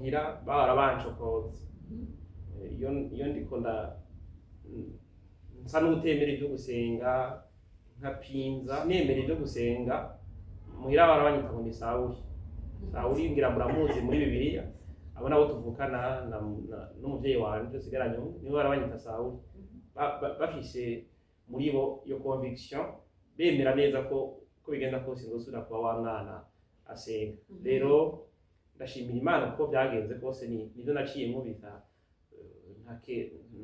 muhira bahora bancokoza iyo ndiko nsa n'utemera ibyo gusenga nkapinza nemera ibyo gusenga muhira bahora banyita ngo ni Sawuli ngira muramuzi muri Bibiliya abo nabo tuvukana n'umuvyeyi wanje sigaranye niwe barabanyita Sawuli bafise muri bo iyo conviction bemera neza ko bigenda kose ngosura kwa wa mwana asenga rero ndashimira Imana kuko byagenze kose nivyo naciye mubita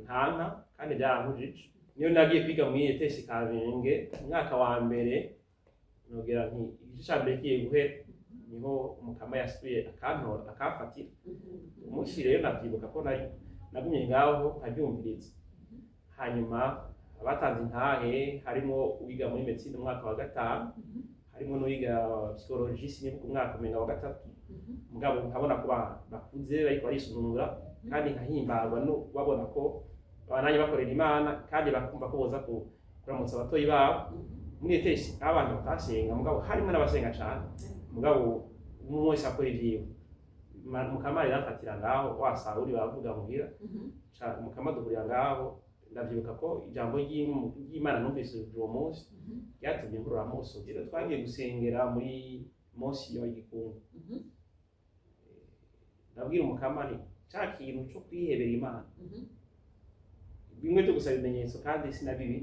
ntana kandi byarankujije niyo nagiye kwiga mu ETS Kamenge umwaka wa mbere nogera nti igice cya mbere kiye guhera niho umukama yasubiye akafatira umunsi rero navyibuka ko nagumye ngaho nkabyumviriza hanyuma abatanze intahe harimo uwiga muri medicine umwaka wa 5 harimo n'uwiga psychologie sinibuka umwaka umenga wa 3 mugabo nkabona ko bakuze bariko barisununura kandi nkahimbarwa no babona ko abananye bakorera Imana kandi bakumva ko boza kuramutsa abatoyi babo muri ETS abantu batasenga mugabo harimo n'abasenga cyane mugabo umwe wese akora ivyiwe mukama yarafatira ngaho wa Sawuli bavuga muhira mukama duhurira ngaho ndavyibuka ko ijambo ry'Imana numvise uwo munsi ryatumye nkurura amaso rero twagiye gusengera muri Mosi yo Gikungu ndabwira umukama ni cya kintu cyo kwihebera Imana bimwe byo gusaba ibimenyetso kandi sinabibi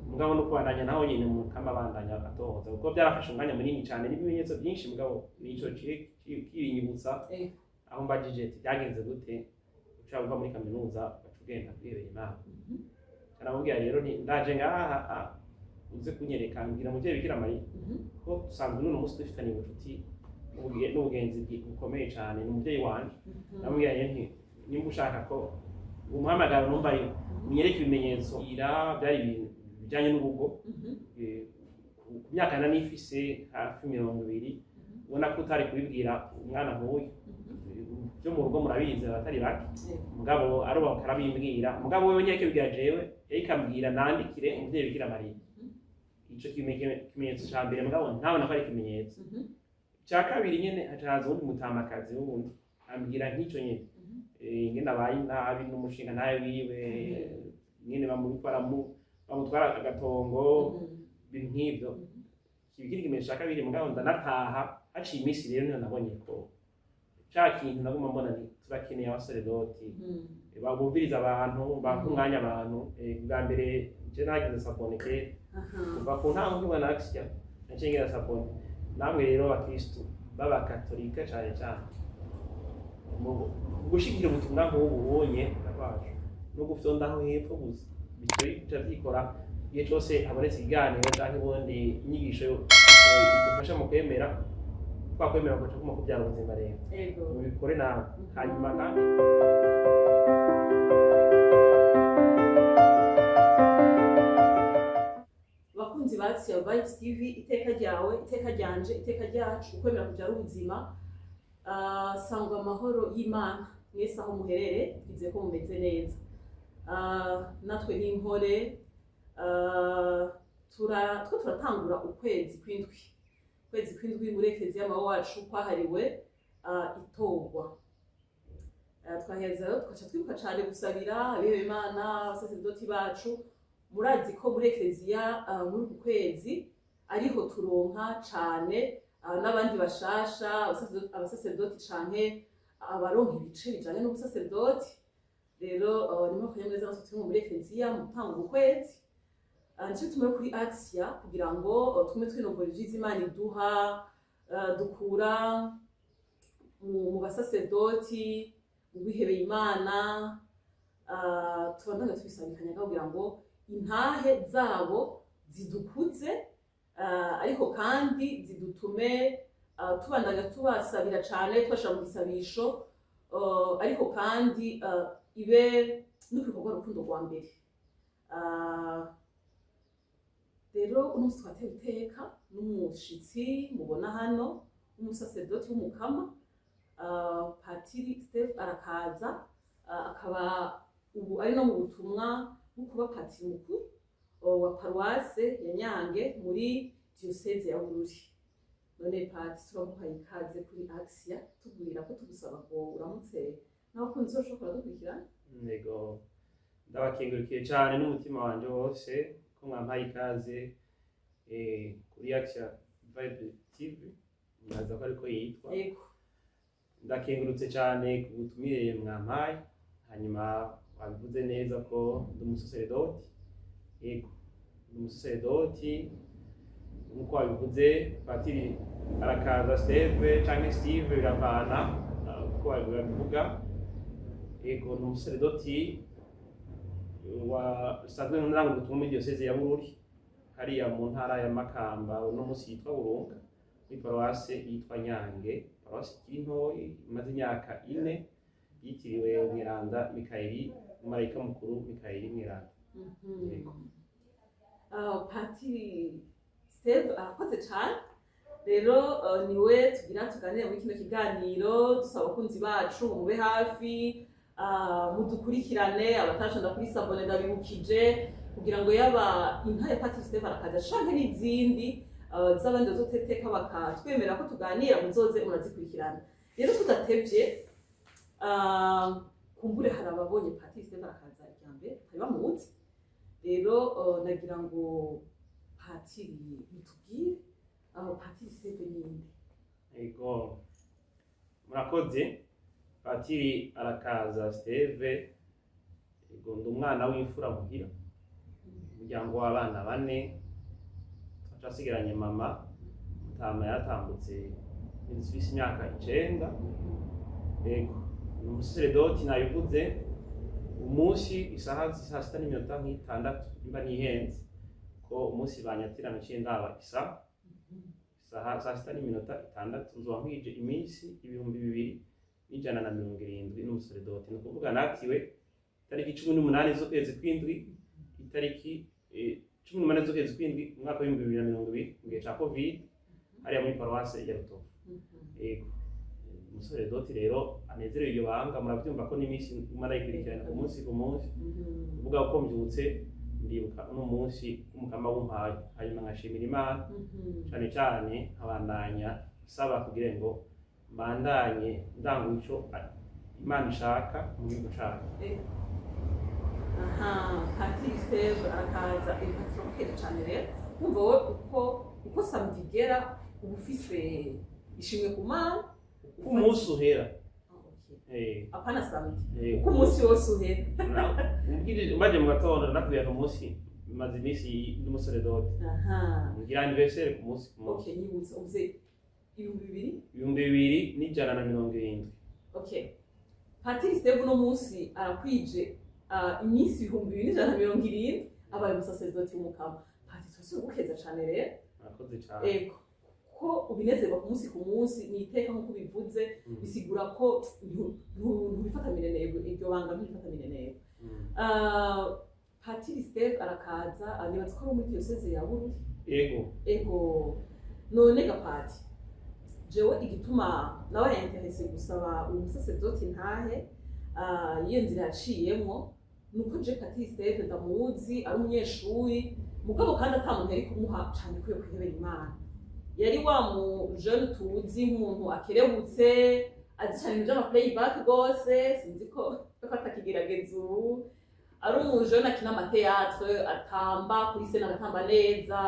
mugabo no kwandanya naho nyine umukama bandanya atohoza kuko byarafashe umwanya munini cyane n'ibimenyetso byinshi mugabo nico kibinyibutsa aho mbajije ati byagenze gute ushaka kuva muri kaminuza bacugenda kwihebera Imana aramubwira rero ndaje ngaha uze kunyereka mbwira muvyeyi Bikira Mariya ko dusanzwe n'uno munsi dufitanye ubucuti n'ubugenzi bukomeye cyane ni umuvyeyi wanje namubwira nti nimba ushaka ko umuhamagaro numva unyereka ibimenyetso byari ibintu bijyanye n'urugo ku myaka nifise hafi 20 ubona ko utari kubibwira umwana nk'uyu byo mu rugo murabizi abatari bake mugabo aruba karabimbwira mugabo wewe nyeke bibwira jewe ikambwira nandikire umuvyeyi Bikira Mariya ico kimenyetso cya mbere mugabo ntabona ko ari ikimenyetso cya kabiri nyene hacaza undi mutamakazi wundi ambwira nk'icyo nyene ngenda bayi nabi n'umushinga nawe wiwe nyene bamutwara agatongo bintu nk'ibyo kibikiri kimenyetso cya kabiri mugabo ndanataha haciye iminsi rero niho nabonye ko cya kintu naguma mbona ni turakeneye abasaseredoti babumviriza abantu baha umwanya abantu bwa mbere je nagize saboneke kuva ku ntango nk'umwana akisya nacengera sabone namwe rero abakristo b'abakatolika cyane cyane gushikira ubutumwa nk'ubu ubonye nabaje no gufyondaho hepfo gusa bityo byikora igihe cyose habonetse ikiganiro cyangwa ubundi inyigisho idufasha mu kwemera twakwemera ko cyangwa kubyara ubuzima rero mubikore nawe hanyuma kandi bakunzi ba Axial Vibes TV iteka ryawe iteka ryanje iteka ryacu ukwemera kubyara ubuzima sangwa amahoro y'Imana mwese aho muherere twizeye ko mumeze neza natwe n'inkore turatangura ukwezi kw'indwi muri Eklezia wacu kwahariwe itorwa twaheza rero tugaca twibuka cyane gusabira abihebeye Imana abasaseredoti bacu murazi ko muri Eklezia muri uku kwezi ariho turonka cyane n'abandi bashasha abasaseredoti canke abaronka ibice bijanye n'ubusaseredoti rero nimwe kanyemeza natwe turi muri Eklezia mu gutanga ukwezi nico tumwe kuri Axia kugira ngo tume twinogora ivyiza Imana iduha dukura mu basaseredoti mu bihebeye Imana tubandanya tubisabikanya kugira ngo intahe zabo zidukuze ariko kandi zidutume tubandanya tubasabira cyane twashira mu gisabisho ariko kandi ibe n'ukuvuga urukundo rwa mbere rero umunsi twateye iteka n'umushitsi mubona hano umusaseredoti w'umukama Patiri Steve arakaza akaba ubu ari no mu butumwa bwo kuba patiri mukuru wa paruwase ya Nyange muri diocese ya Bururi none Pati turamuhaye ikaze kuri Axia tubwira ko tugusaba ngo uramutse n'abakunzi bacu bakora dukurikirana. Nego ndabakengurukije cyane n'umutima wanje wose ko mwampaye ikaze kuri Axia Vibe TV mwaza ko ariko yitwa. Yego. Ndakengurutse cyane ku butumire mwampaye, hanyuma wabivuze neza ko ndi umusaseredoti. Yego, ndi umusaseredoti nk'uko wabivuze. Patiri Arakaza Steve cyangwa Steve biravana uko wabivuga. Yego, ni umusaseredoti wasanzwe nuranga ubutumwa muri diyoseze ya Bururi hariya mu ntara ya Makamba, uno munsi yitwa Burunga, muri paruwase yitwa Nyange, paruwase ikiri ntoyi imaze imyaka 4 yitiriwe Mweranda Mikayeli, umumarayika mukuru Mikayeli Mweranda. Patiri Steve arakoze cyane rero, niwe tugira tuganire muri kino kiganiro, dusaba abakunzi bacu mube hafi, mudukurikirane, abatashonda kuri sabone ndabibukije kugira ngo yaba inka ya Patiri Steve Arakaza canke n'izindi z'abandi bazoteteka bakatwemera ko tuganira, muzoze murazikurikirana. Rero tudatevye, kumbure hari ababonye Patiri Steve Arakaza irya mbere batari bamuzi, rero nagira ngo Patiri bitubwire Patiri Steve ninde. Yego, murakoze. Patiri Arakaza Steve, yego, ndi umwana w'imfura muhira, umuryango w'abana 4, twasigaranye mama mutama yatambutse n'ifise imyaka 9. Yego, ni umusaseredoti nabivuze. Umunsi isaha 6:06 nimba nihenze ko umunsi banyatira naciye ndaba isaha 6:06 nzoba nkwije iminsi 2170 n'umusaseredoti. Ni ukuvuga natiwe itariki 18 z'ukwezi kw'indwi, itariki 18 z'ukwezi kw'indwi umwaka wa 2020 mu gihe ca Covid hariya muri paruwase ya Rutovu. Yego, umusaseredoti rero anezerewe iryo banga, murabyumva ko n'iminsi marayikurikirana ku munsi uvuga ko mbyutse ndibuka uno munsi umukama w'umpaye, hanyuma nkashimira Imana cyane cyane nkabandanya saba kugira ngo mbandanye ndanga ico Imana ishaka mu gihugu cyacu. Patiri Steve Arakaza impatiro cyane rero, kumva wowe uko samdigera ubufise ishimwe ku Mana umunsi uhera. Apana samedi, uko umunsi wose uhera. Mbaje mu gatondo nakubwira ko umunsi maze iminsi n'umusaseredoti. Ngira anniversaire ku munsi. Okay, nyibutsa uvuze 2170. Okay, Patiri Steve no munsi arakwije iminsi 2170 abaye umusaseredoti w'umukama. Patiri twese ugukeza cyane rero. Murakoze cyane. Ko ubinezerwa ku munsi niteka nk'uko bivuze, bisigura ko ntubifatamire nego, iryo banga ntubifatamire nego. Patiri Steve Arakaza nibaza ko ari muri diyoseze ya Bururi. Ego, none gapati jewe igituma nawe yanterese gusaba uyu musaseredoti ntahe iyo nzira yaciyemwo, nuko je Patiri Steve ndamuzi ari umunyeshuri mugabo kandi atamuntu yari kumuha cyane kwiye kwihebera Imana. Yari wa mu jeune tuzi nk'umuntu akerebutse azi cyane ibyo playback gose, sinzi ko atakigerageza ubu, ari umujene akina amateatre, atamba kuri scene agatamba neza,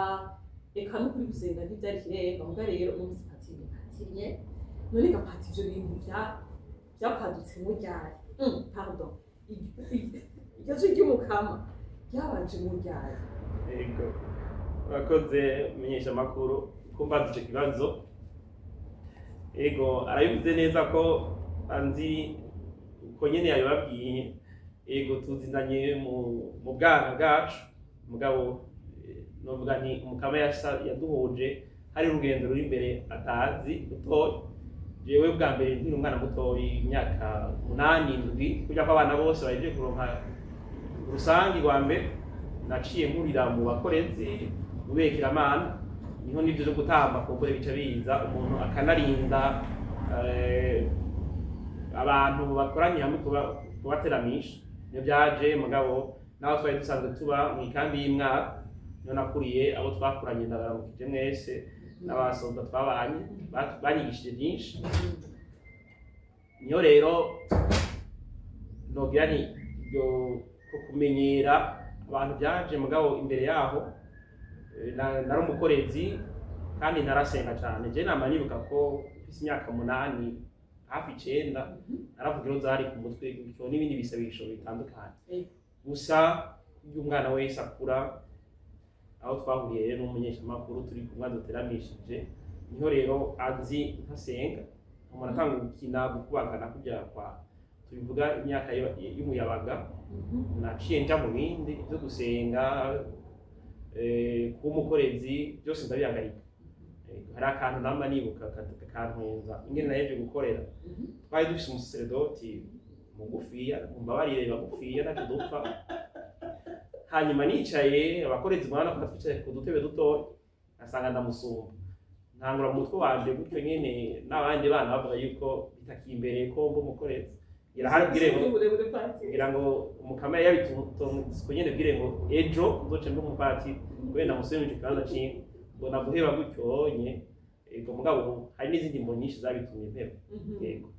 eka no kuri gusenga ntibyari kirenga. Muga rero umunsi patinye none gapati ivyo bintu byakwadutse mu ryari, pardon, iryo jwi ry'umukama ryabanje mu ryari. Yego, murakoze menyesha makuru kumbaza ico kibazo. Yego, arabivuze neza ko anzi uko nyene yababwiye. Yego, tuzinanye mu bwana bwacu, mugabo novuga ni umukama yaduhuje hari urugendo ruri imbere atazi rutoyi. Jewe bwa mbere nkiri umwana mutoyi imyaka 8-7 kujya ko abana bose baje kuronka urusangi rwa mbere, naciye nkurira mu bakorezi ubekiramana, niho nivyo byo gutamba kumbure bica biza umuntu akanarinda abantu bakoranye hamwe kubateramisha. Niyo byaje mugabo naho twari dusanzwe tuba mu ikambi y'imwaka, niyo nakuriye abo twakuranye ndabaramukije mwese, n'abasoda twabanye banyigishije byinshi. Niyo rero nogira nti ibyo ko kumenyera abantu byaje mugabo imbere yaho nari umukorezi kandi narasenga cyane. Je nama nibuka ko mfise imyaka 8 hafi 9 naravugira zari ku mutwe bityo n'ibindi bisabisho bitandukanye. Gusa iyo umwana wese akura aho twahuriye n'umunyeshamakuru turi kumwe duteramishije niho rero azi ntasenga umuntu atanga gukina gukubagana kujya kwa tubivuga imyaka y'umuyabaga naciye nja mu bindi byo gusenga kumukorezi byose ndabihagarika. Hari akantu namba nibuka kantwenza ingene naje gukorera twari dufise umusaseredoti mugufiya mumbabarire bagufiya ntacyo dupfa. Hanyuma nicaye abakorezi mwana ko twicaye ku dutebe duto asanga ndamusumba ntangura mu mutwe wanje gutyo nyene n'abandi bana bavuga yuko bitakimbereye ko mbo mukorezi ngira ngo umukama yabitunze nyene bwire ngo ejo nzoce ndo mupati wenda musubije kandi cinko bona guheba gutyonye ego mugabo hari n'izindi mbo nyinshi zabitumye mpeba. Yego.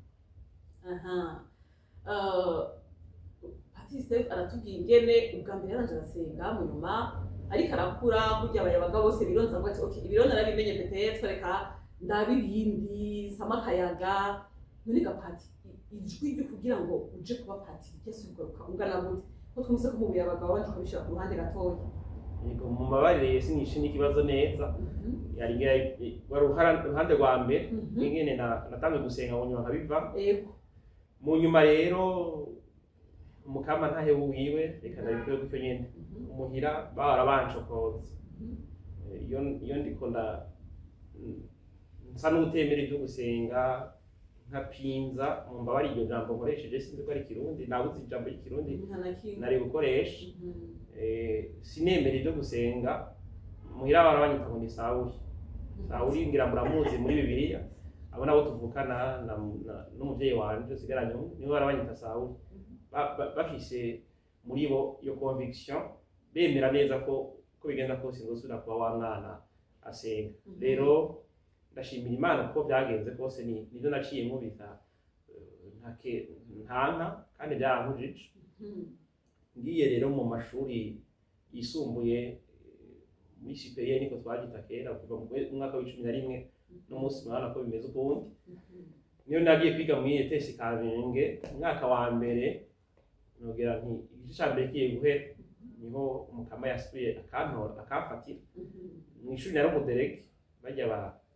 Steve aratubwiye ingene ubwa mbere yaranje arasenga mu nyuma ariko arakura kurya abayabaga bose bironza ngo ati okay ibirona narabimenye peut-être reka ndabibindi samakayaga none gapati ijwi ryo kugira ngo uje kuba pati cyese ugaruka ungana gute ko twumse ko mu buyabaga wanje ukabishira ku ruhande gatoya. Yego mu mabarire sinishe n'ikibazo neza yari wari uruhande rwa mbere ingene natangiye gusenga mu nyuma nkabiva. Yego mu nyuma rero umukama ntahe wiwe reka ndabikwiye gutyo nyene umuhira barabancokoza iyo ndiko nsa n'utemera ibyo gusenga nkapinza mu mbabari iryo jambo nkoresheje sinzi ko ari Kirundi nabuze ijambo ry'ikirundi nari gukoresha sinemera ibyo gusenga muhira barabanyita ngo ni Sawuli ngira muramuzi muri Bibiliya abo nabo tuvukana n'umuvyeyi wanje sigaranye niwe barabanyita Sawuli bafise muri bo iyo conviction bemera neza ko bigenda kose ngosura kwa wa mwana asenga. Rero ndashimira Imana ko byagenze kose nivyo naciye mubita ntanka kandi byarankujije. Ngiye rero mu mashuri yisumbuye muri superieur niko twagita kera kuva mu mwaka wa 11 no munsi mwana ko bimeze ukundi. Niyo nagiye kwiga muri ETS Kamenge umwaka wa mbere nogera nti igice cya mbere kiye guhera niho umukama yasuye akamfatira mu ishuri nari umuderege bajya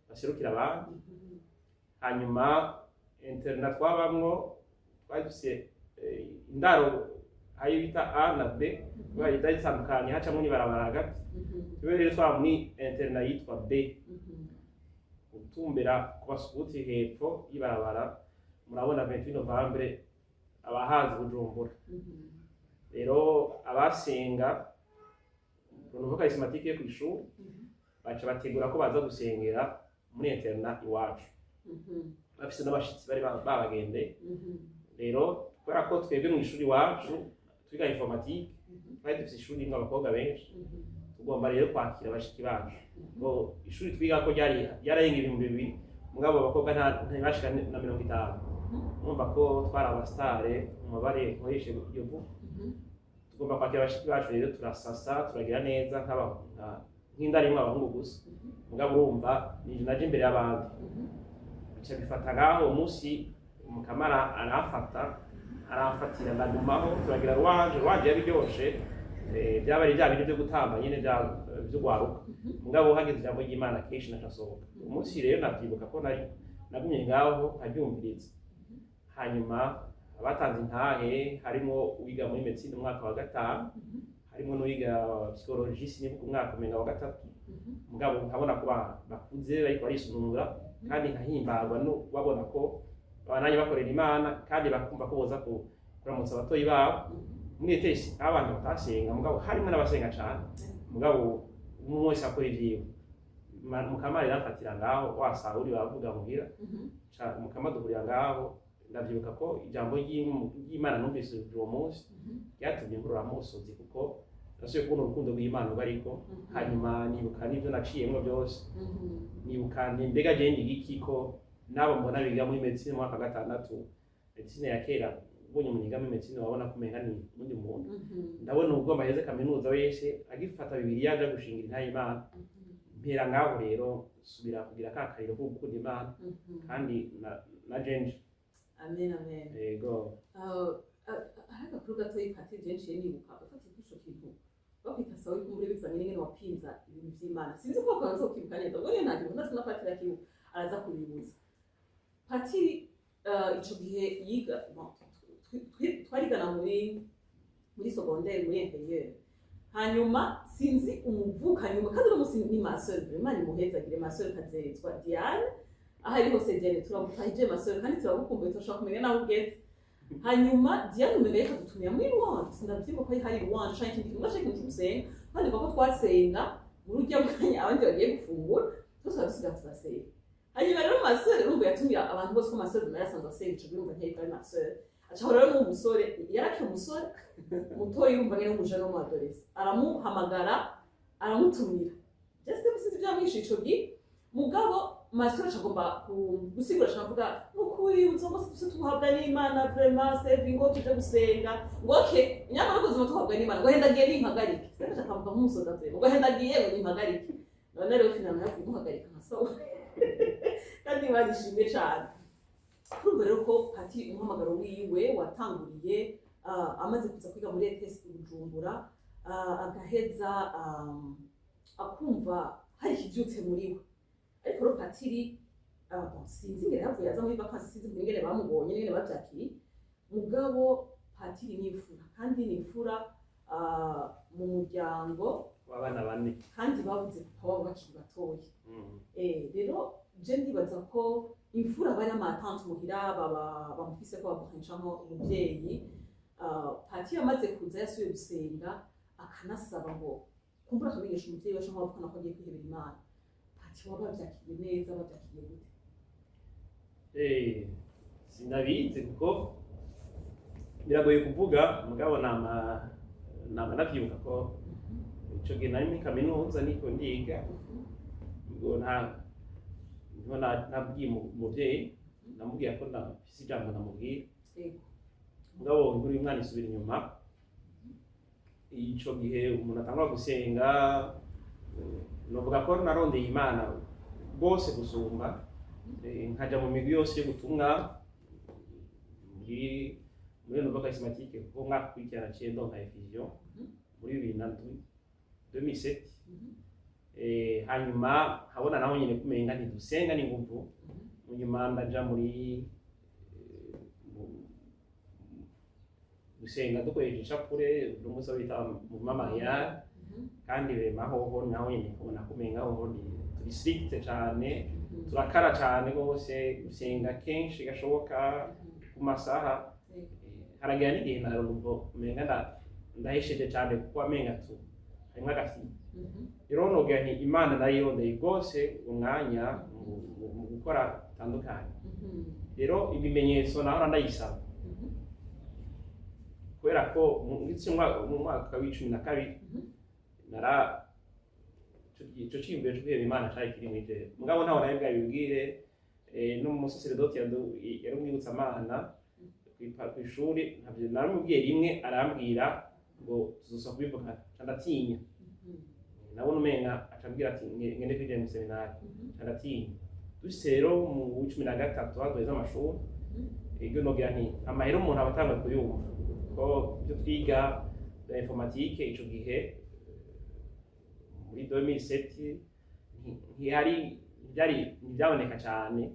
baserukira abandi. Hanyuma internet twabamwo twagise indaro ayo bita A na B bayita itandukanye hacamwe n'ibarabara hagati. Rero twaba muri internet yitwa B utumbera ku basukuti hepfo y'ibarabara murabona 28 Novembre abahazi Bujumbura. Rero abasenga unuvuga karismatike ku ishuri baca bategura ko baza gusengera muri internet iwacu bafise n'abashitsi bari babagende. Rero kubera ko twebwe mu ishuri iwacu twiga informatique twari dufise ishuri rimwe abakobwa benshi tugomba rero kwakira abashiki bacu ngo ishuri twiga ko yarayenga 2000 mugabo abakobwa ntibashika na 50. Numva ko twari abastare mu mabare nkoreshe iyo vuba tugomba kwakira abashiki bacu rero turasasa turagira neza nk'indarimwe abahungu gusa mugabo urumva naje imbere y'abandi bica bifata ngaho umunsi umukamara aramfatira ndagumaho turagira rwanje yabiryoshe byaba ari bya bintu byo gutamba nyine byo gwaruka mugabo hageze ijambo ry'Imana kenshi nacasohoka. Umunsi rero nabyibuka ko nagumye ngaho nkaryumviriza. Hanyuma abatanze intahe harimo uwiga muri medicine umwaka wa 5 harimo n'uwiga psychologie sinibuka umwaka umenga wa 3 mugabo nkabona ko bakuze bariko barisunura kandi nkahimbarwa no babona ko abananye bakorera Imana kandi bakumva ko boza kuramutsa abatoyi babo. Muri ETS abantu batasenga mugabo harimo n'abasenga cyane mugabo umwe wese akora ivyiwe. Mukama yarafatira ngaho wasahuri bavuga muhira mukama duhurira ngaho ndavyibuka ko ijambo ry'Imana numvise uwo munsi ryatumye nkurura amusozi kuko nasubiye kubona urukundo rw'Imana ubwo ariko hanyuma nibuka n'ibyo naciyemwo byose nibuka mbega je ndi iki ko nabo mbona biga muri medicine mu mwaka gatandatu medicine ya kera ubonye umuntu yiga muri medicine wabona kumenga ni undi muntu ndabona ubwo amaheze kaminuza wese agifata bibiliya aja gushingira intaye Imana mpera ngaho rero subira kugira kakariro ko gukunda Imana kandi na jenje amen amen yego ahaka kuri gato y'ipati jenshi nibuka ufata igisho kintu bakwita sawa kumbure bizanye n'ingene wapinza ibintu by'Imana sinzi ko kwanza ukibuka neza ngo nta kintu natuna patira kibu araza kubibuza patiri ico gihe yiga twarigana muri secondaire muri inférieur hanyuma sinzi umuvuka nyuma kandi no musinzi ni maseur Imana imuhezagire maseur kazeretswa Diane ahari hose Diane turamutahije maseur kandi turagukumbuye turashaka kumenya naho ugeze hanyuma Diane umenga yakadutumira muri Rwanda sindavyibuka ko hari Rwanda canke ikindi kintu bashaka ikintu gusenga kandi bako twasenga muri urya mwanya abandi bagiye gufungura tusiga turasenga hanyuma rero maseur urumva yatumira abantu bose ko maseur yarasanzwe asenga ico gihe urumva ntiyari ari maseur achahora rero n'umusore yaraki umusore mutoyi yumva ngene umujana wo madorese aramuhamagara aramutumira just bisize byamwisha ico gihe mugabo masore agomba gusigura cyangwa n'ukuri uzomose tuhabwa n'Imana vraiment saving ngo tuje gusenga ngo okay nyamara ko tuhabwa n'Imana ngo henda giye n'impagarike sasa akavuga nk'umusoda pe ngo henda giye ngo n'impagarike none rero finama yavuye muhagarika nkasawa kandi barishimye cyane kumva rero ko ati umuhamagaro wiwe watanguriye amaze kuza kwiga muri ETS Bujumbura agaheza akumva hari ikibyutse muri we ariko ro patiri sinzi ngere yavuye aza muri vacances sinzi ngere bamubonye ngere bavyakiri mugabo patiri nifura kandi nifura mu muryango wabana bane kandi babuze papa wabo bakiri batoya rero je ndibaza ko imfura bari amatante muhira bamufise ko bavukanishamwo umuvyeyi patiri amaze kuza yasubiye gusenga akanasaba ngo kumbura akabigisha umuvyeyi we cyangwa bavukana ko agiye kwihebera Imana waba byakiriye neza babyakiriye gute sinabizi kuko biragoye kuvuga mugabo nama navyibuka ko ico gihe nari muri kaminuza niko ndiga ngo nabwiye umuvyeyi namubwiye ko ndafise ijambo namubwiye mugabo inkuru y'umwana isubira inyuma ico gihe umuntu atangura gusenga novuga ko narondeye Imana bose gusumba nkaja mu migwi yose y'ubutumwa muri novuga charismatique kuko mwaka kwikirana ciye ndonka Effusion muri 2007 hanyuma habona naho nyine kumenga ntidusenga n'inguvu munyuma ndaja muri gusenga dukoresheje ishapure n'umusa bita mu mamaya kandi mahoho naho nyine kubona kumenga aho turi strict cyane turakara cyane gose gusenga kenshi gashoboka ku masaha haragira n'igihe narumva kumenga ndahesheje cyane kuko amenga tu harimwe agafi rero nogira nti Imana nayirondeye gose umwanya mu gukora tandukanye rero ibimenyetso naho ndayisaba kubera ko mu mwaka w'12 nara ico cimbe cyo kwiheba Imana cyari kiri mwije mugabo ntaho nawe bwabibwire no mu sacerdote yarumwibutsa Imana ku ishuri ntabyo naramubwiye rimwe arambwira ngo tuzosa kubivuga ndatinya nabona umenga acambwira ati ngende kwinjira mu seminari ndatinya duse rero mu 13 hadoze amashuri ibyo nogira nti amahero umuntu abatanga kuyumva ko byo twiga ya informatique ico gihe muri 2007 byaboneka cyane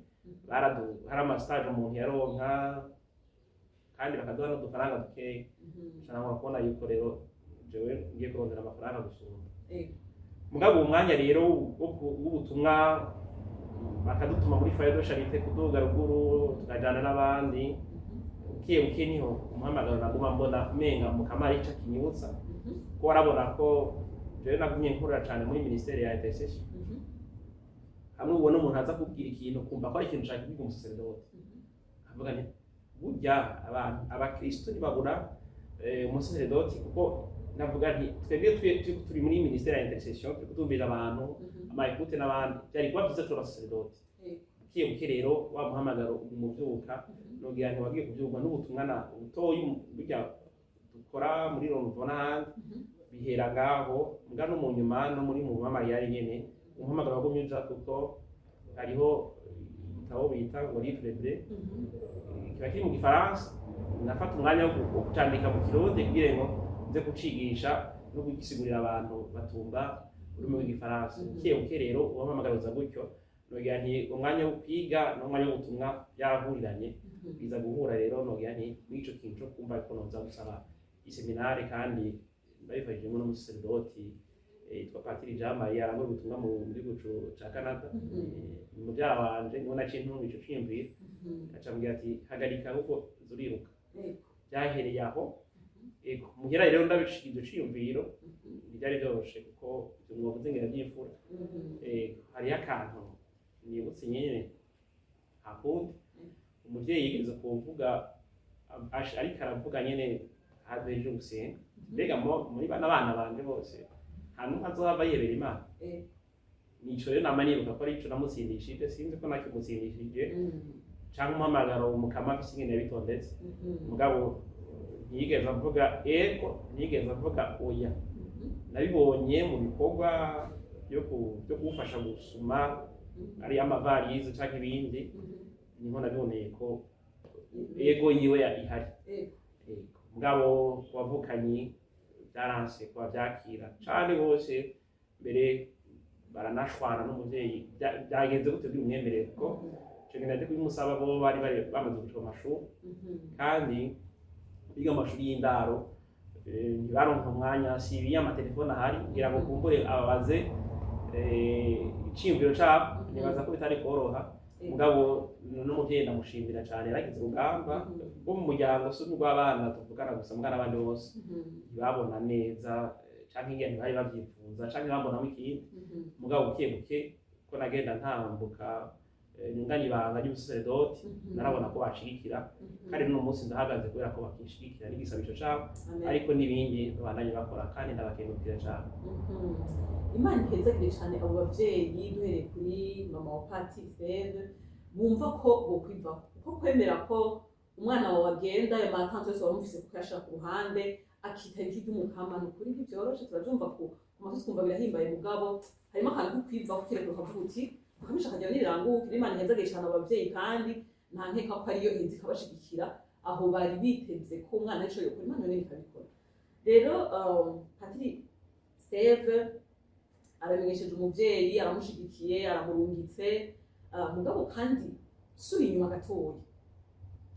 hari amastage umuntu yaronka kandi bakaduha n'udufaranga dukeya cyangwa kubona yuko rero jewe ngiye kurondera amafaranga gusumba mugabo umwanya rero w'ubutumwa bakadutuma muri Foyer de Charité kuduga ruguru tukajana n'abandi uke niho umuhamagaro naguma mbona menga mu kamari ica kinyibutsa ko warabona ko jewe nagumye nkorera cyane muri ministeri ya intercession hamwe ubona umuntu aza kubwira ikintu kumva ko ari ikintu ushaka kubiga umusacerdote avuga nti burya abakristo ntibabura umusacerdote kuko navuga nti twebwe turi muri ministère ya intercession turi kutumvira abantu amayikute n'abandi byari kuba byiza turi abasaseredoti buke rero wa muhamagaro umuvyuka nogira nti wagiye kuvyurwa n'ubutumwa na butoyi burya dukora muri Ronvo n'ahandi bihera ngaho mbwa no mu nyuma no muri mu mamariyari nyene umuhamagaro wagumye uja kuko hariho ibitabo bita ngo livre bleu kiba kiri mu gifaransa nafata umwanya wo kucandika mu kirundi kugira ngo nze kucigisha no kugisigurira abantu batumva ururimi rw'igifaransa buke rero uwampamagaruza gutyo nogira nti umwanya wo kwiga n'umwanya wo gutumwa byahuriranye biza guhura rero nogira nti n'ico kintu cyo kumva ko noza gusaba iseminari kandi ndabifashijemo n'umusaseredoti yitwa Patiri Jean Marie aramwe gutumwa mu gihugu ca Canada mu byabanje niho naciye ntumva ico ciyumviro acambwira ati hagarika kuko zuriruka byahereye aho muhira rero ndabishikije ciyumviro byari byoroshe kuko ibyo mwavuze ngira by'imfura hariyo akantu nibutse nyene hakundi umuvyeyi yigeze kuvuga ariko aravuga nyene habeje gusenga mbega muri bana banje bose hano hazohava yebera Imana nico rero namaniruka ko arico namutsindishije sinzi ko nakimutsindishije canke umuhamagaro umukama afise ingene yabitondetse mugabo ntiyigeze avuga ego ntiyigeze avuga oya nabibonye mu bikorwa byo kugufasha gusuma ari amavarize canke ibindi niho nabiboneye ko ego yiwe ihari mugabo wavukanye byaranse kuba byakira cane bose mbere baranashwana n'umuvyeyi byagenze gute by'umwemerere ko ico ngenda ndi kubimusaba bo bari bamaze guca amashuri kandi biga amashuri y'indaro ntibaronka umwanya sibiye amatelefone ahari kugira ngo kumbure ababaze iciyumviro cabo nibaza ko bitari koroha mugabo n'umuvyeyi ndamushimira cane yaragize urugamba rwo mu muryango si urw'abana tuvugana gusa mbwa n'abandi bose ntibabona neza canke ingene bari bavyifuza canke bambonamo ikindi mugabo buke ko nagenda ntambuka nyunganya ibanga ry'ubusaseredoti narabona ko bashigikira kandi n'uno munsi ndahagaze kubera ko bakishigikira n'igisabisho cabo ariko n'ibindi babandanye bakora kandi ndabakengurukira cane Imana ihezagire cane abo bavyeyi duhereye kuri mama wa Patiri Steve bumva ko bokwivaho kuko kwemera ko umwana wawe agenda ayo matanto yose wari umufise kuko yashira ku ruhande akitaba iki ry'umukama ni ukuri ntivyoroshe turavyumva ku maso twumva birahimbaye mugabo harimo akantu ko kwivaho kereka ukavuga uti ukamisha akajya niriranguka Imana ihezagire cane abo bavyeyi kandi nta nkeka ko ariyo heza ikabashigikira aho bari biteze ko umwana arico yokora Imana yonyene ikabikora rero Patiri Steve aramenyesheje umuvyeyi aramushigikiye aramurungitse mugabo kandi suri inyuma gatoya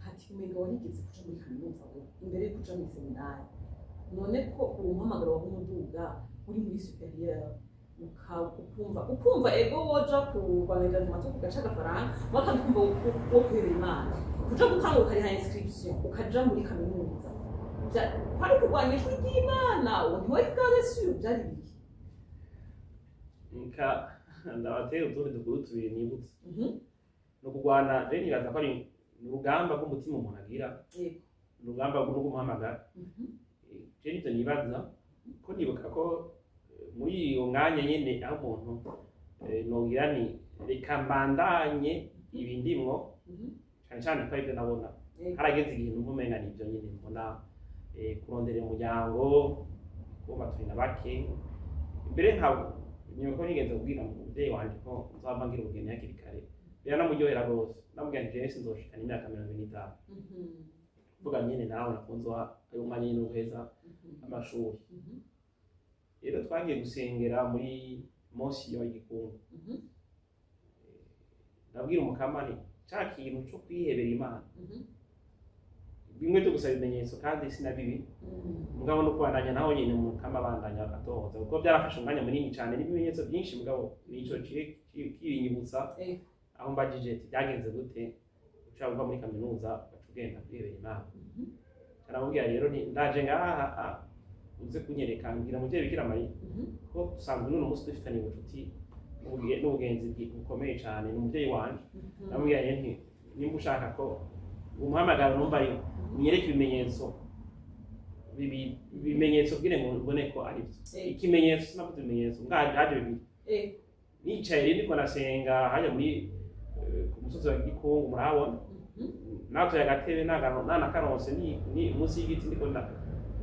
ati umenga warigeze kuja muri kaminuza imbere yo kuja muri seminari none ko uwo muhamagaro wa umuduga uri muri superieur ukumva ego woja kubanira mu matoko gaca agafaranga wakandi kumva wo kwera Imana kuja gutanga ukariha inscription ukaja muri kaminuza kwari kurwanya ijwi ry'Imana ntiwari bwaresuye byari biki nka ndabateye utundi dukuru tubiri nibutse no kurwana rero nibaza ko ari urugamba rw'umutima umuntu agira urugamba rwo guhamagara je nivyo nibaza ko nibuka ko muri iyo mwanya nyene aho umuntu nogira ni reka mbandanye ibindimwo cyane cyane ko aribyo nabona harageze igihe numva umenga nivyo nyene mbona kurondera umuryango kuba turi na bake imbere nkabo nyuma ko nigeze kubwira umuvyeyi wanje ko nzava ngira ubugeni hakiri kare biranamuryohera rwose namubwira nti jewe sinzoshikana imyaka 25 mvuga nyene nawe nakunzwa ayo mwanya nyene uheza amashuri rero twagiye gusengera muri Mosi y'Igikungu ndabwira umukamani ca kintu co kwihebera Imana bimwe byo gusaba ibimenyetso kandi sinabibi mugabo no kwandanya naho nyene mu kama bandanya atohoza kuko byarafashe umwanya munini cyane n'ibimenyetso byinshi mugabo nico kibinyibutsa aho mbajije ati byagenze gute uca uva muri kaminuza batugenda kwihebera Imana aramubwira rero ni ndaje ngaha uze kunyereka ngira muvyeyi Bikira Mariya ko dusanzwe n'uno musi dufitanye ubucuti n'ubugenzi bukomeye cyane ni umuvyeyi wanje namubwira nti nimba ushaka ko umuhamagaro numva ari unyereke ibimenyetso bimenyetso kugira ngo mbone ko ari byo ikimenyetso sinavuze ibimenyetso ngaje bibiri nicaye rero ndiko nasenga hajya muri ku musozi wa Gikungu murabona natwe agatebe nakaronse ni munsi y'igiti ndiko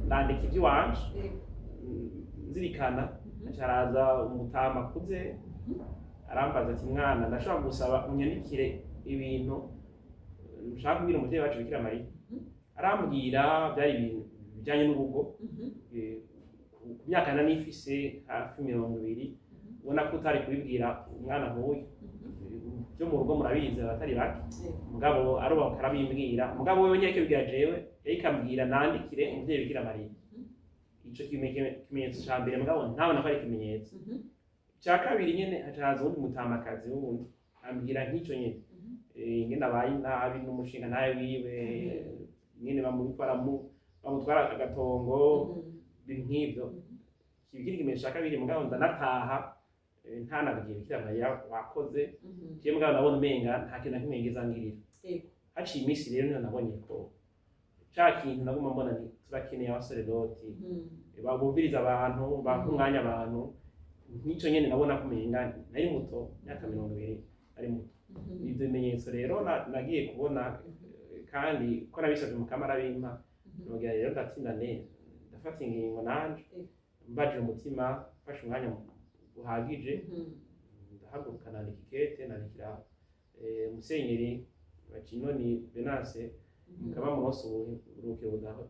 ndandika ivy'iwanje nzirikana acaraza umutama akuze arambaza ati mwana ndashobora gusaba unyandikire ibintu nshaka kubwira umuvyeyi wacu Bikira Mariya arambwira byari ibintu bijanye n'urugo ku myaka nifise hafi 20 ubona ko utari kubibwira umwana nk'uyu byo mu rugo murabizi abatari bake mugabo aroba karabimbwira mugabo wewe nyeke bigira jewe yakambwira nandikire umuvyeyi Bikira Mariya ico kimenyetso ca mbere mugabo ntabona ko ari ikimenyetso cya kabiri nyene hacaza undi mutamakazi wundi ambwira nk'ico nyene ingene abaye nabi n'umushinga nawe wiwe nyene bamutwara agatongo bintu nk'ivyo kibikira ikimenyetso ca kabiri mugabo ndanataha ntanabigiye Bikira Mariya wakoze je mugabo nabona umenga nta kintu na kimwe yigeze angirira haciye iminsi rero niho nabonye ko ca kintu naguma mbona ni turakeneye abasaredoti babumviriza abantu bakumwanya abantu nk'icyo nyene nabona kumenga nari muto myaka 20 ari muto ibyo bimenyetso rero nagiye kubona kandi ko nabisabye mukamara bimpa nogira rero ndatindane ndafata ingingo nanje mbaje umutima fasha umwanya uhagije ndahaguruka nandika ikete nandikira musenyeri Bakinoni Venance mukaba muroso uruke budaho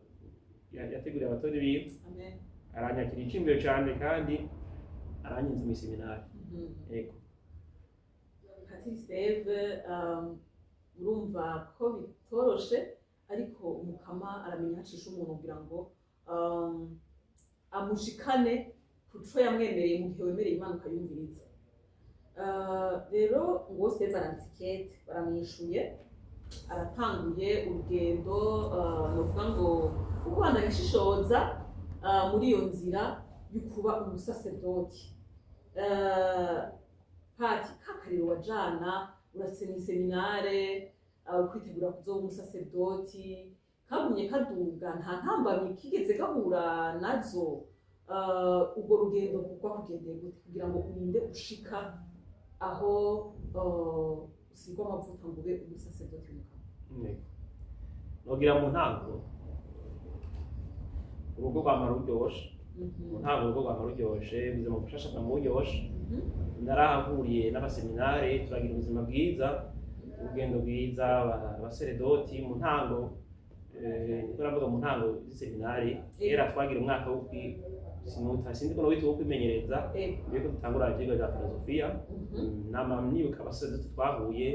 yateguriye abatori biwe aranyakira icimbiro cyane kandi aranyinze mu seminari yego Patiri Steve urumva ko bitoroshe ariko umukama aramenya hacisha umuntu kugira ngo amushikane kuco yamwemereye mu gihe wemereye Imana ukayumviriza rero ngo Steve arandikete baramwishuye aratanguye urugendo novuga ngo uko bandagashishoza muri iyo nzira y'ukuba umusaserdoti Pati kakariro wajana uratse mu seminare kwitegura kuzoba umusaserdoti kagumye kaduga nta ntambamye kigeze gahura nazo ubwo rugendo kuko kugendeye gute kugira ngo urinde ushika aho usigwa amavuta ngo ube umusaserdoti mukama nogira mu ntango urugo rwama ruryoshe mu ntango urugo rwama ruryoshe bize mu gushasha bwa muryoshe narahahuriye n'abaseminare turagira ubuzima bwiza urugendo bwiza abasaredoti mu ntango niko navuga mu ntango z'iseminare era twagira umwaka wo sindi ko wita wo kwimenyereza mbere ko dutangura ikigo cya filozofiya nibuka abasaredoti twahuye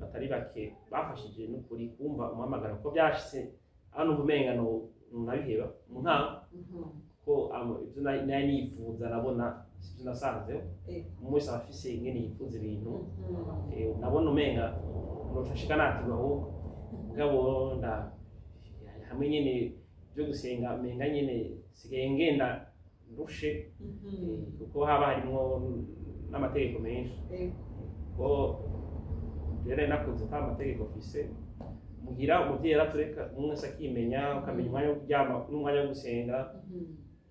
batari bake bafashije n'ukuri kumva umuhamagaro ko byashitse hano ubumenga nabiheba mu ntango ko ibyo nari nifuza nabona sibyo nasanzeho umuntu wese aba afise ingene yifuza ibintu nabona umenga notashika natigwa ahubwo mugabo hamwe nyene byo gusenga umenga nyene sigaye ngenda ndushe kuko haba harimwo n'amategeko menshi ko rero nakuze nta mategeko mfise mugira umuvyeyi aratureka umwe wese akimenya ukamenya umwanya wo kuryama n'umwanya wo gusenga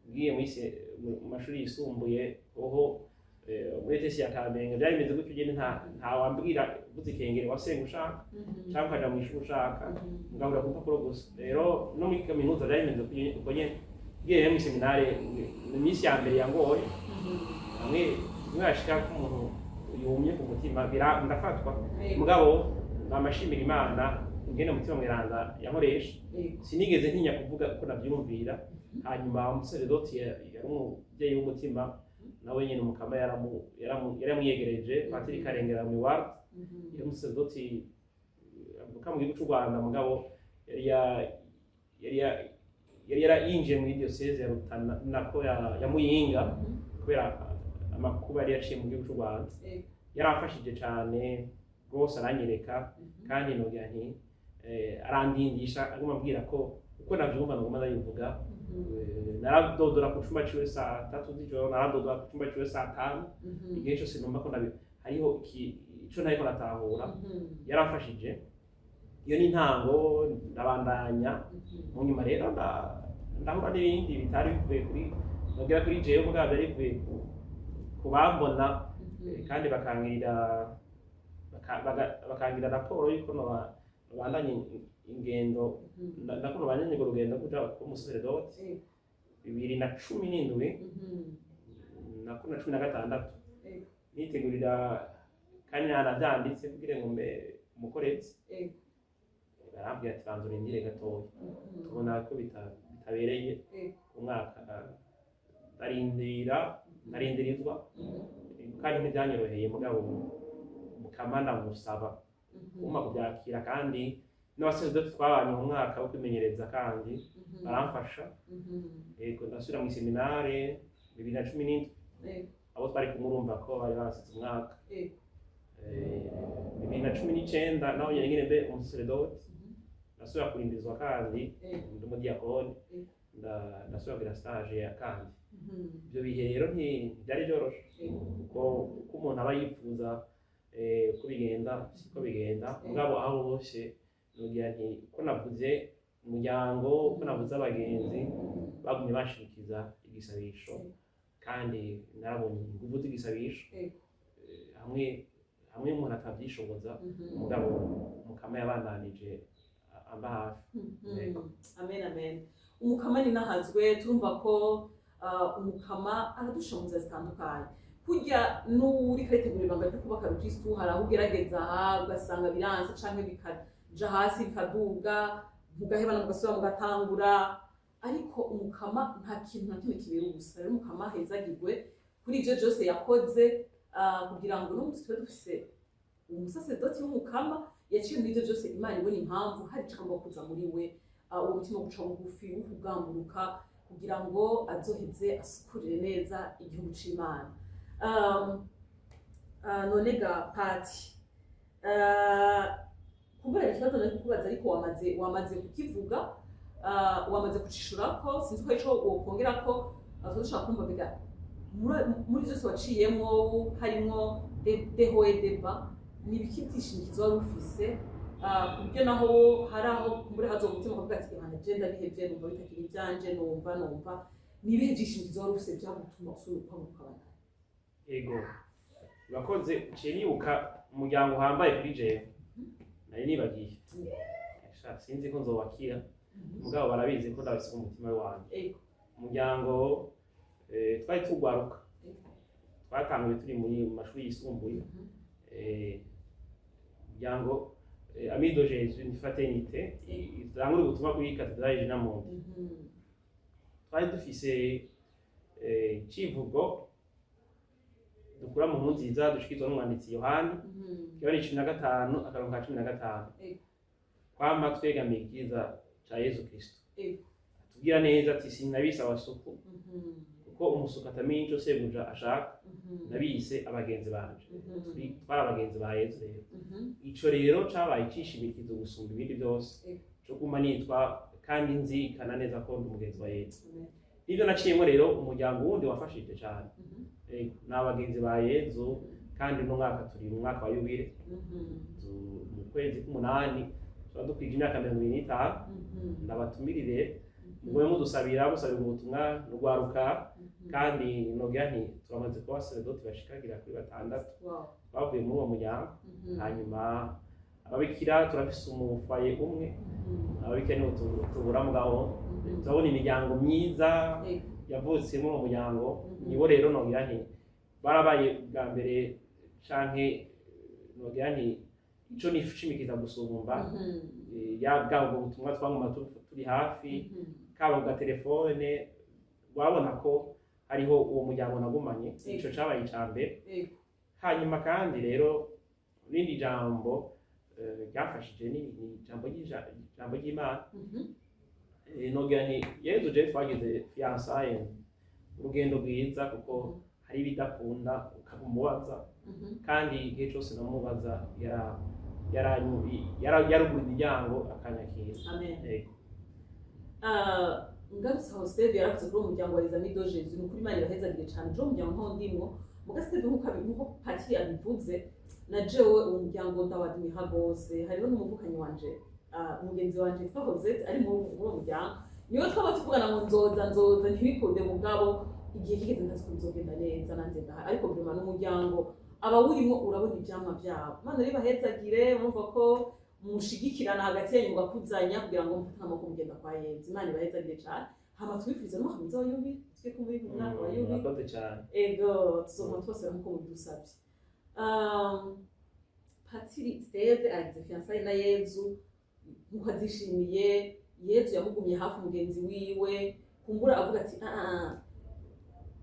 ugiye mu mashuri yisumbuye oho muri tesi ya Kamenge byari bimeze gutyo nyene nta wambwira uvuze ikengere wasenga ushaka cyangwa ukaja mu ishuri ushaka mugabura ku rupapuro gusa rero no muri kaminuza byari bimeze uko nyene ugiye mu seminare iminsi ya mbere yangoye hamwe mwashika ko umuntu yumye ku mutima ndafatwa mugabo namashimira Imana ingene umutima mweranda yankoresha sinigeze ntinya kuvuga ko navyumvira hanyuma umusaredoti yari umuvyeyi w'umutima nawe nyene umukama yaramwiyegereje Patiri Karengera mu Ward yari umusaredoti avuka mu gihugu cy'u Rwanda mugabo yari yinjiye muri diocese ya Rutana nako ya Muyinga kubera amakuba yari yaciye mu gihugu cy'u Rwanda yaramfashije cyane rwose aranyereka kandi nogira nti arandindisha aguma ambwira ko uko navyumva ngoma ndayivuga naradodora ku cumba ciwe saa 3 z'ijoro naradodora ku cumba ciwe saa 5 igihe cyose numva ko hariho ico nariko natahura yaramfashije iyo ni intango ndabandanya mu nyuma rero ndahura n'ibindi bitari bivuye kuri nogera kuri jewe mugabo byari bivuye ku bambona kandi bakangira raporo y'uko nobandanye ingendo nako nobandanye urugendo kuja ku musaseredoti 2017 nako na 16 nitegurira kandi nanavyanditse kugira ngo mbe umukoretsi barambwira ati banza urindire gatoya tubona ko bitabereye umwaka narindirizwa kandi ntibyanyoroheye mugabo mukamana musaba kuma kubyakira kandi n'abasaseredoti twabanye mu mwaka wo kwimenyereza kandi baramfasha yego ndasubira mu seminare 2017 abo twari kumurumva ko bari barasize umwaka 2019 naho nyine mbe umusaseredoti ndasubira kurindirizwa kandi ndi umudiyakoni ndasubira kugira stage ya kandi ibyo bihe rero ntibyari byoroshe kuko umuntu aba yifuza ko bigenda siko bigenda mugabo aho bose nugira nti ko navuze umuryango ko navuze abagenzi bagumye bashikiza igisabisho kandi narabonye ingufu z'igisabisho hamwe umuntu atabyishoboza mugabo Mukama yabandanije amba hafi. Amen. Umukama ni nahazwe turumva ko umukama aradushoboza zitandukanye kurya n'uri karitegura ibanga ryo kubaka Kristo hari aho ugerageza ugasanga biranze canke bikaja hasi bikaduga mugahebana mugasubira mugatangura ariko umukama nta kintu na kimwe kibera ubusa rero umukama hezagirwe kuri ivyo byose yakoze kugira ngo n'umunsi twe dufise umusaseredoti w'umukama yaciye muri ivyo byose Imana ibona impamvu hari icambo kuza muri we uwo mutima guca bugufi ukugamburuka kugira ngo azoheze asukurire neza igihugu c'Imana. None ga Pati kubera ikibazo nari kukubaza ariko wamaze kukivuga wamaze kucishurako sinzi ko ico wokongera ko dushaka kumva biga muri byose waciyemo harimo dehoye deba nibiki byishimikizo wari ufise kubyo naho hari aho muri hazo umutima kuvuga ati Imana agenda bihevye numva bitakiri byanje numva nibihe byishimikizo wari ufise byagutuma usunuka mu kabana. Ego bakoze ciribuka umuryango uhambaye kuri jewe nari nibagiye sinzi ko nzobakira mugabo barabizi ko ndabise umutima wanje umuryango twari tugwaruka twatanguye turi muri mashuri yisumbuye umuryango Ami de Jésus une fraternité izangura ubutumwa kuri Cathedrale Regina Mundi twari dufise civugo dukura mu nkuru nziza dushikizwa n'umwanditsi Yohani Yohani 15:15 kwama twegamiye ibyiza ca Yesu Kristo atubwira neza ati sinabise abasuku kuko umusuku atamenye ico sebuja ashaka nabise abagenzi banje twari abagenzi ba Yesu rero ico rero cabaye cishimikizo gusumba ibindi byose cyo kuma nitwa kandi nzikana neza ko ndi umugenzi wa Yesu ivyo naciyemo rero umuryango wundi wafashije cyane n'abagenzi ba Yesu kandi no mwaka turi mu mwaka wa yubile mu kwezi k'umunani tuba dukwije imyaka 25 ndabatumirire mwe mudusabira ubutumwa rwaruka kandi nogira nti turamaze kuba abasaseredoti bashikagira kuri 6 bavuye muri uwo muryango hanyuma ababikira turafise umufaye umwe ababikira ni tubura mugabo turabona imiryango myiza yavutse muri uwo muryango nibo rero nogira nti barabaye bwa mbere canke nogira nti ico nishimikiza gusumba yabwabo ubutumwa twanguma turi hafi kaba bwa telefone wabona ko hariho uwo muryango nagumanye ico cabaye icambe hanyuma kandi rero rindi jambo ryafashije ni jambo ry'Imana nogira ni Yesu je twagize fiançaye urugendo rwiza kuko hari bidakunda ukagumubaza kandi igihe cyose namubaza yarugura imiryango akanyakira. Amen. Ngarutse aho Steve yaravuze kuri umuryango wa Ami de Jésus ni ukuri Imana irahezagire cyane jo umuryango nko ndimwo muga Steve nkuko Pati abivuze na jewe umuryango ndawadimiha gose hariho n'umuvukanyi wanje umugenzi wanje twahoze ari mu muryango niyo twaba tuvugana ngo nzoza ntibikunde mugabo igihe kigeze ndazi ko bizogenda neza nanjye ndaha ariko vraiment n'umuryango abawurimo urabona ivyamwa vyabo Imana ribahezagire mumva ko mushigikirana hagati yanyu mugakuzanya kugira ngo mufate amaboko mugenda kwa Yezu Imana ibahezagire cyane hama tubifuriza n'umwaka mwiza wa Yubile twe ko muri mu mwaka wa Yubile murakoze cyane ego tuzoma twose nkuko mudusabye Patiri Steve agize fiançailles na Yezu nkuko azishimiye Yezu yamugumye hafi mugenzi wiwe kumbura avuga ati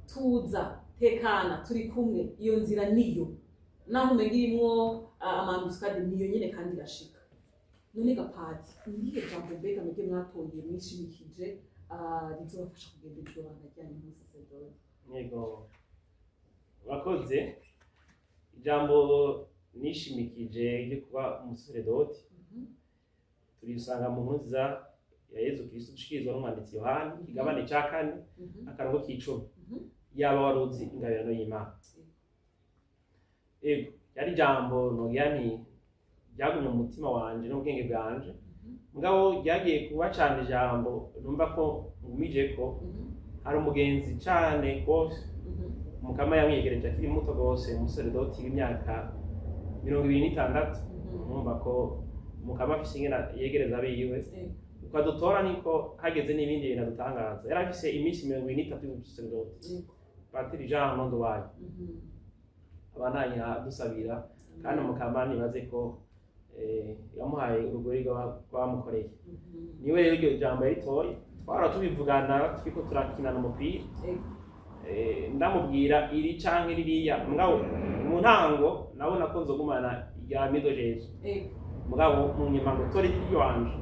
tuza tekana turi kumwe iyo nzira niyo naho umengirimwo amambuscade niyo nyene kandi irashika none gapati niye jambo mbega mwebwe mwatoye mwishimikije rizobafasha kugenda iryo banga ryanyu nk'umusaserodoti yego urakoze ijambo nishimikije ryo kuba umusaserodoti turisanga mu nkuru nziza ya Yezu Kristo dushikirizwa n'umwanditsi Yohana ikigabane ca 4 akarongo k'10 yaba waruzi ingabirano y'Imana ego yari jambo nogiyani ryagumye mu mutima wanje no bwenge bwanje mugabo ryagiye kuba cyane ijambo numva ko ngumije ko hari umugenzi cyane gose Mukama yamwigereje akiri muto gose umusaserodoti w'imyaka 26 numva ko Mukama afise ingena yegereza abiwe uko adutora niko hageze n'ibindi bintu adutangaza yari afise iminsi 23 y'umusaserodoti Patiri Jean Mondo wayo abananye dusabira kandi Mukama nibaze ko yamuhaye urugori rwamukoreye niwe rero iryo jambo yaritoye twara tubivugana twiko turakinana umupira ndamubwira iri canke ririya mugabo mu ntango nabona ko nzogumana ya mido Jesu mugabo mu nyuma ngo tori iryo wanje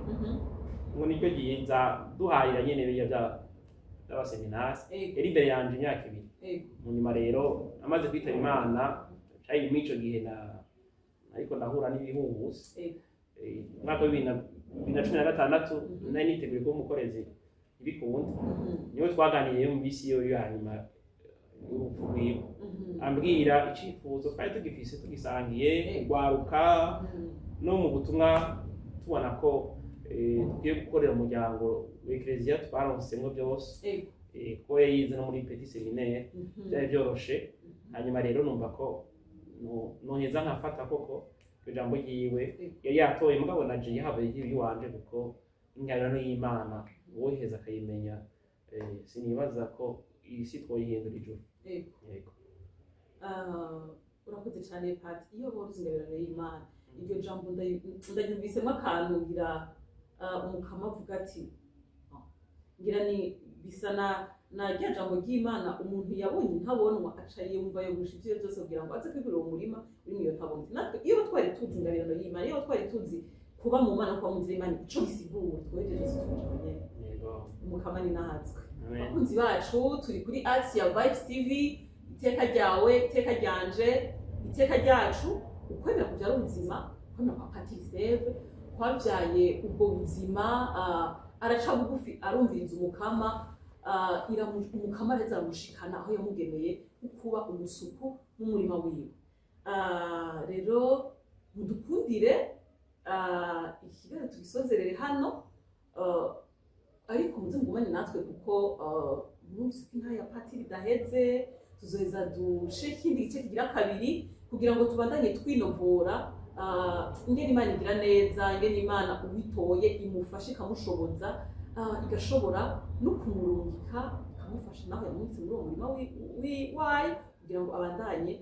ngo niryo giza duhayira nyene biya by'abaseminari yari imbere yanje imyaka 2 mu nyuma rero amaze kwitaba Imana cyari mico gihe ariko ndahura n'ibihubuzi mwaka wa 2016 nari niteguye ko umukorezi ibikunda niwe twaganiye mu bisi yo hanyuma urupfu rwiwe ambwira icifuzo twari tugifise tugisangiye kugwaruka no mu butumwa tubona ko tugiye gukorera umuryango w'Ecclesia twaronsemwe byose ko yayize no muri Petit Séminaire byari byoroshe hanyuma rero numva ko noheza nkafata koko ijambo ryiwe yari yatoye mugabo naje yahabaye yiwanje kuko ingabirano y'Imana woheza akayimenya sinibaza ko isi twoyihindura ijuru yego urakoze cyane Pati iyo boruzi ingabirano y'Imana iryo jambo ndanyumvisemo akantu ngira Umukama avuga ati ngira ni bisa na rya jambo ry'Imana umuntu yabonye ntabonwa aca yumva yo gusha ivyo byose kugira ngo aze kwigurira umurima uri mu yotabonye natwe iyo twari tuzi ingabirano y'Imana iyo twari tuzi kuba mu Mana kwa munzira Imana ico bisigura twebwe byose tuje yego Umukama ni nahatswe abakunzi bacu turi kuri Asia Vibes TV iteka ryawe iteka ryanje iteka ryacu ukwemera kubyara ubuzima kwemera kwa Patiri Steve kwabyaye ubwo buzima araca bugufi arumviriza Umukama Umukama areza aramushikana aho yamugeneye kuba umusuku n'umurima wiwe rero mudukundire ikiganiro tugisozerere hano ariko muze mugumane natwe kuko mwumvise ko inka ya Patiri idaheze tuzoheza dushe ikindi gice kigira kabiri kugira ngo tubandanye twinovora ingene Imana igira neza ingene Imana ubitoye imufashe ikamushoboza igashobora no kumurungika ikamufasha naho yamutse muri uwo murima wayo kugira ngo abandanye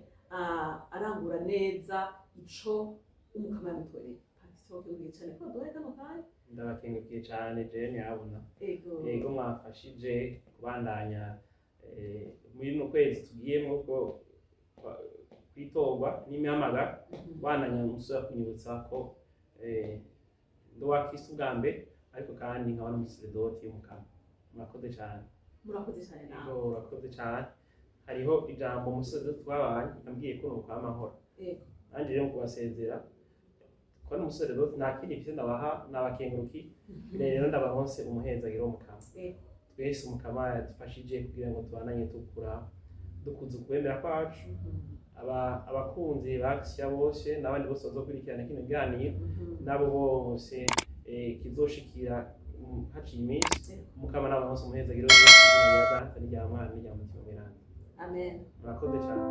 arangura neza ico Umukama yamutoreye Patiri cyane ko duhe kano kanya ndabakengukiye cyane Jane yabona yego mwafashije kubandanya muri no kwezi tugiyemo ko kwitorwa n'imihamagara bandanya musura kunyibutsa ko ndo wakisi ubwambe ariko kandi nkaba n'umusaserodoti w'Umukama murakoze cyane nawe urakoze cyane hariho ijambo umusaserodoti twabanye ambwiye ko nuko amahoro nanjye rero kubasezera ko n'umusaserodoti nta kindi mfite ndabaha nabakenguruki rero ndabaronse umuhezagiro w'Umukama twese Umukama yadufashije kugira ngo tubandanye dukuze ukwemera kwacu abakunzi bakisya bose n'abandi bose bazokurikirana kino kiganiro nabo bose kizoshikira mu haciye iminsi mukama n'abantu umuhezagiro w'izina rya data n'irya mwana n'irya mutima mweranda amen murakoze cyane